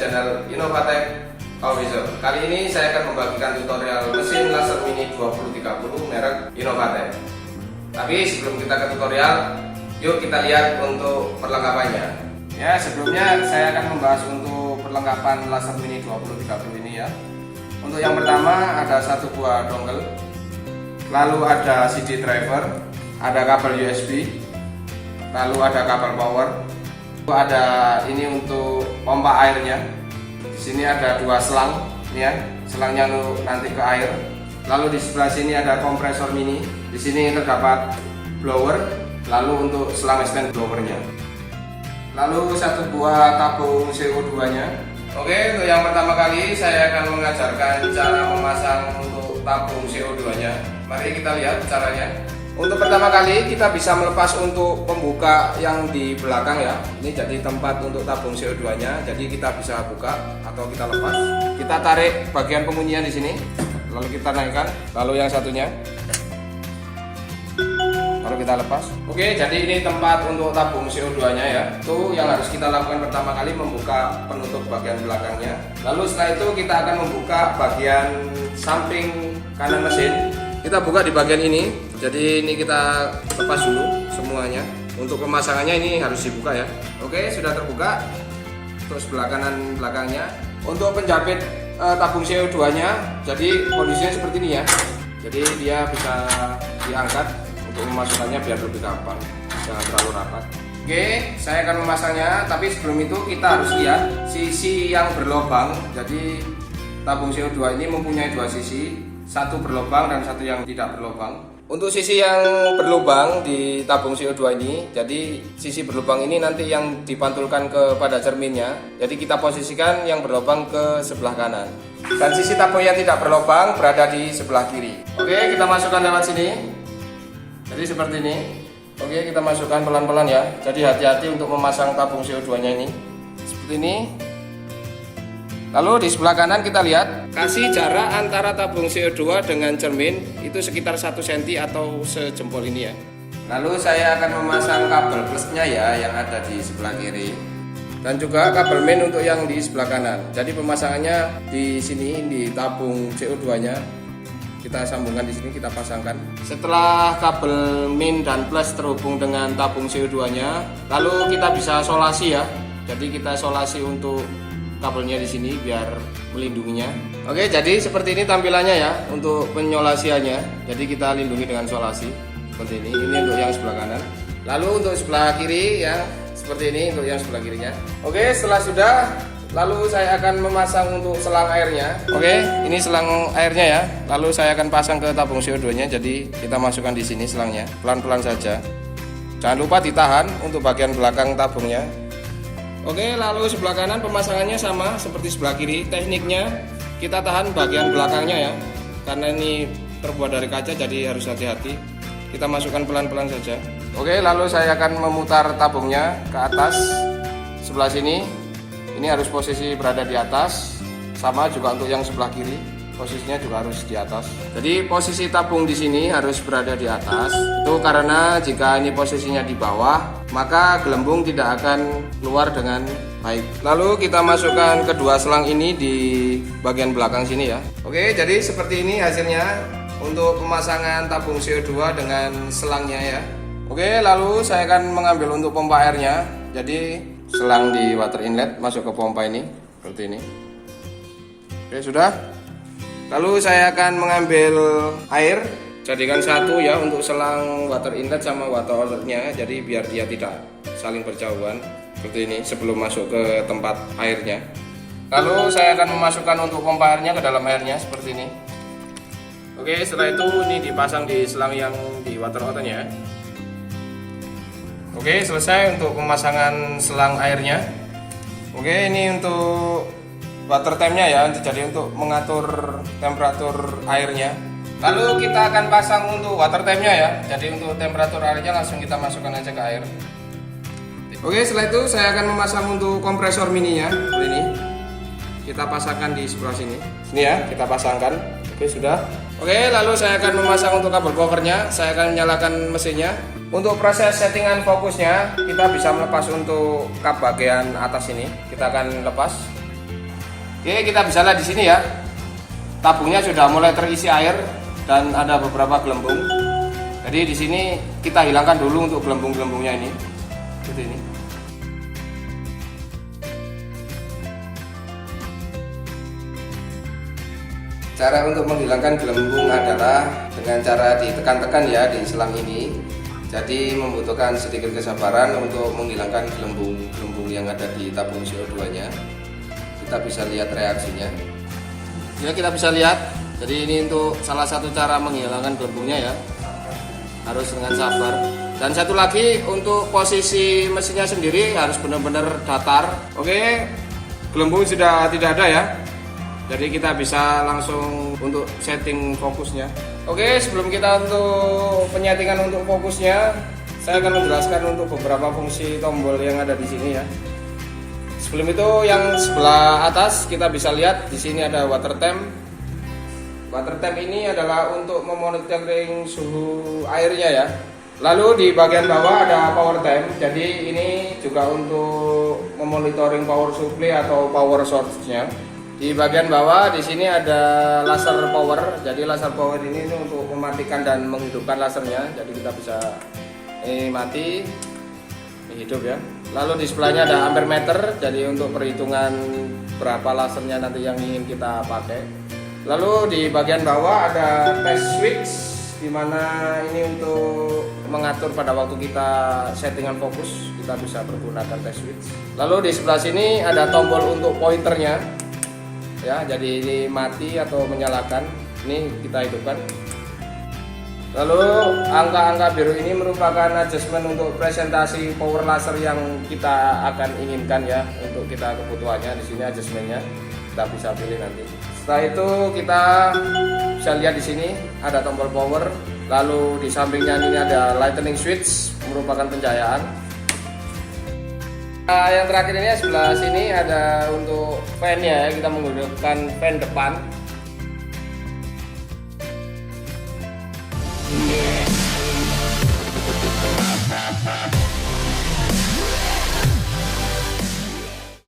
channel Innovatech Official. Kali ini saya akan membagikan tutorial mesin laser mini 2030 merek Innovatech. Tapi sebelum kita ke tutorial, yuk kita lihat untuk perlengkapannya. Ya, sebelumnya saya akan membahas untuk perlengkapan laser mini 2030 ini ya. Untuk yang pertama ada satu buah dongle, lalu ada CD driver, ada kabel USB, lalu ada kabel power, ada ini untuk pompa airnya. Di sini ada dua selang, ini ya, selangnya nanti ke air. Lalu di sebelah sini ada kompresor mini. Di sini terdapat blower, lalu untuk selang extend blowernya. Lalu satu buah tabung CO2-nya. Oke, untuk yang pertama kali saya akan mengajarkan cara memasang untuk tabung CO2-nya. Mari kita lihat caranya. Untuk pertama kali kita bisa melepas untuk pembuka yang di belakang ya. Ini jadi tempat untuk tabung CO2-nya. Jadi kita bisa buka atau kita lepas. Kita tarik bagian pengunyian di sini. Lalu kita naikkan. Lalu yang satunya. Lalu kita lepas. Oke, jadi ini tempat untuk tabung CO2-nya ya. Itu yang harus kita lakukan pertama kali, membuka penutup bagian belakangnya. Lalu setelah itu kita akan membuka bagian samping kanan mesin. Kita buka di bagian ini. Jadi ini kita lepas dulu semuanya. Untuk pemasangannya ini harus dibuka ya. Oke, sudah terbuka. Untuk sebelah kanan belakangnya. Untuk penjepit tabung CO2-nya, jadi kondisinya seperti ini ya. Jadi dia bisa diangkat untuk memasukkannya biar lebih gampang, jangan terlalu rapat. Oke, saya akan memasangnya. Tapi sebelum itu kita harus lihat sisi yang berlubang. Jadi tabung CO2 ini mempunyai dua sisi. Satu berlubang dan satu yang tidak berlubang. Untuk sisi yang berlubang di tabung CO2 ini, jadi sisi berlubang ini nanti yang dipantulkan kepada cerminnya. Jadi kita posisikan yang berlubang ke sebelah kanan. Dan sisi tabung yang tidak berlubang berada di sebelah kiri. Oke, kita masukkan lewat sini. Jadi seperti ini. Oke, kita masukkan pelan-pelan ya. Jadi hati-hati untuk memasang tabung CO2-nya ini. Seperti ini. Lalu di sebelah kanan kita lihat, kasih jarak antara tabung CO2 dengan cermin itu sekitar 1 cm atau sejempol ini ya. Lalu saya akan memasang kabel plusnya ya yang ada di sebelah kiri. Dan juga kabel main untuk yang di sebelah kanan. Jadi pemasangannya di sini di tabung CO2-nya. Kita sambungkan di sini, kita pasangkan. Setelah kabel min dan plus terhubung dengan tabung CO2-nya, lalu kita bisa solasi ya. Jadi kita solasi untuk kabelnya di sini biar melindunginya. Oke, jadi seperti ini tampilannya ya untuk penyolasiannya. Jadi kita lindungi dengan solasi seperti ini. Ini untuk yang sebelah kanan. Lalu untuk sebelah kiri ya seperti ini untuk yang sebelah kirinya. Oke, setelah sudah, lalu saya akan memasang untuk selang airnya. Oke, ini selang airnya ya. Lalu saya akan pasang ke tabung CO2-nya. Jadi kita masukkan di sini selangnya, pelan-pelan saja. Jangan lupa ditahan untuk bagian belakang tabungnya. Oke, lalu sebelah kanan pemasangannya sama seperti sebelah kiri. Tekniknya kita tahan bagian belakangnya ya. Karena ini terbuat dari kaca jadi harus hati-hati. Kita masukkan pelan-pelan saja. Oke, lalu saya akan memutar tabungnya ke atas sebelah sini. Ini harus posisi berada di atas. Sama juga untuk yang sebelah kiri. Posisinya juga harus di atas. Jadi posisi tabung di sini harus berada di atas. Itu karena jika ini posisinya di bawah, maka gelembung tidak akan keluar dengan baik. Lalu kita masukkan kedua selang ini di bagian belakang sini ya. Oke, jadi seperti ini hasilnya untuk pemasangan tabung CO2 dengan selangnya ya. Oke, lalu saya akan mengambil untuk pompa airnya. Jadi selang di water inlet masuk ke pompa ini seperti ini. Oke, sudah. Lalu saya akan mengambil air, jadikan satu ya untuk selang water inlet sama water outletnya. Jadi biar dia tidak saling berjauhan seperti ini sebelum masuk ke tempat airnya. Lalu saya akan memasukkan untuk pompa airnya ke dalam airnya seperti ini. Oke, setelah itu ini dipasang di selang yang di water outletnya. Oke, selesai untuk pemasangan selang airnya. Oke, ini untuk water time-nya ya, jadi untuk mengatur temperatur airnya. Lalu kita akan pasang untuk water time-nya ya. Jadi untuk temperatur airnya langsung kita masukkan aja ke air. Oke, setelah itu saya akan memasang untuk kompresor mininya seperti ini. Kita pasangkan di sebelah sini. Ini ya, kita pasangkan. Oke, sudah. Oke, lalu saya akan memasang untuk kabel covernya. Saya akan nyalakan mesinnya. Untuk proses settingan fokusnya, kita bisa melepas untuk kap bagian atas ini. Kita akan lepas. Oke, kita bisa lihat di sini ya. Tabungnya sudah mulai terisi air dan ada beberapa gelembung. Jadi di sini kita hilangkan dulu untuk gelembung-gelembungnya ini. Seperti ini. Cara untuk menghilangkan gelembung adalah dengan cara ditekan-tekan ya di selang ini. Jadi membutuhkan sedikit kesabaran untuk menghilangkan gelembung-gelembung yang ada di tabung CO2-nya. Kita bisa lihat reaksinya. Ya, kita bisa lihat. Jadi ini untuk salah satu cara menghilangkan gelembungnya ya. Harus dengan sabar. Dan satu lagi untuk posisi mesinnya sendiri harus benar-benar datar. Oke, gelembung sudah tidak ada ya. Jadi kita bisa langsung untuk setting fokusnya. Oke, sebelum kita untuk penyetingan untuk fokusnya, saya akan menjelaskan untuk beberapa fungsi tombol yang ada di sini ya. Sebelum itu yang sebelah atas kita bisa lihat di sini ada water temp. Water temp ini adalah untuk memonitoring suhu airnya ya. Lalu di bagian bawah ada power temp. Jadi ini juga untuk memonitoring power supply atau power source-nya. Di bagian bawah di sini ada laser power. Jadi laser power ini untuk mematikan dan menghidupkan lasernya. Jadi kita bisa mati, hidup ya. Lalu di sebelahnya ada ampere meter. Jadi untuk perhitungan berapa lasernya nanti yang ingin kita pakai. Lalu di bagian bawah ada test switch, di mana ini untuk mengatur pada waktu kita settingan fokus. Kita bisa pergunakan test switch. Lalu di sebelah sini ada tombol untuk pointernya. Ya, jadi ini mati atau menyalakan, ini kita hidupkan. Lalu angka-angka biru ini merupakan adjustment untuk presentasi power laser yang kita akan inginkan ya, untuk kita kebutuhannya. Di sini adjustmentnya kita bisa pilih nanti. Setelah itu kita bisa lihat di sini ada tombol power. Lalu di sampingnya ini ada lightning switch, merupakan pencahayaan. Yang terakhir ini sebelah sini ada untuk fan-nya ya, kita menggunakan fan depan.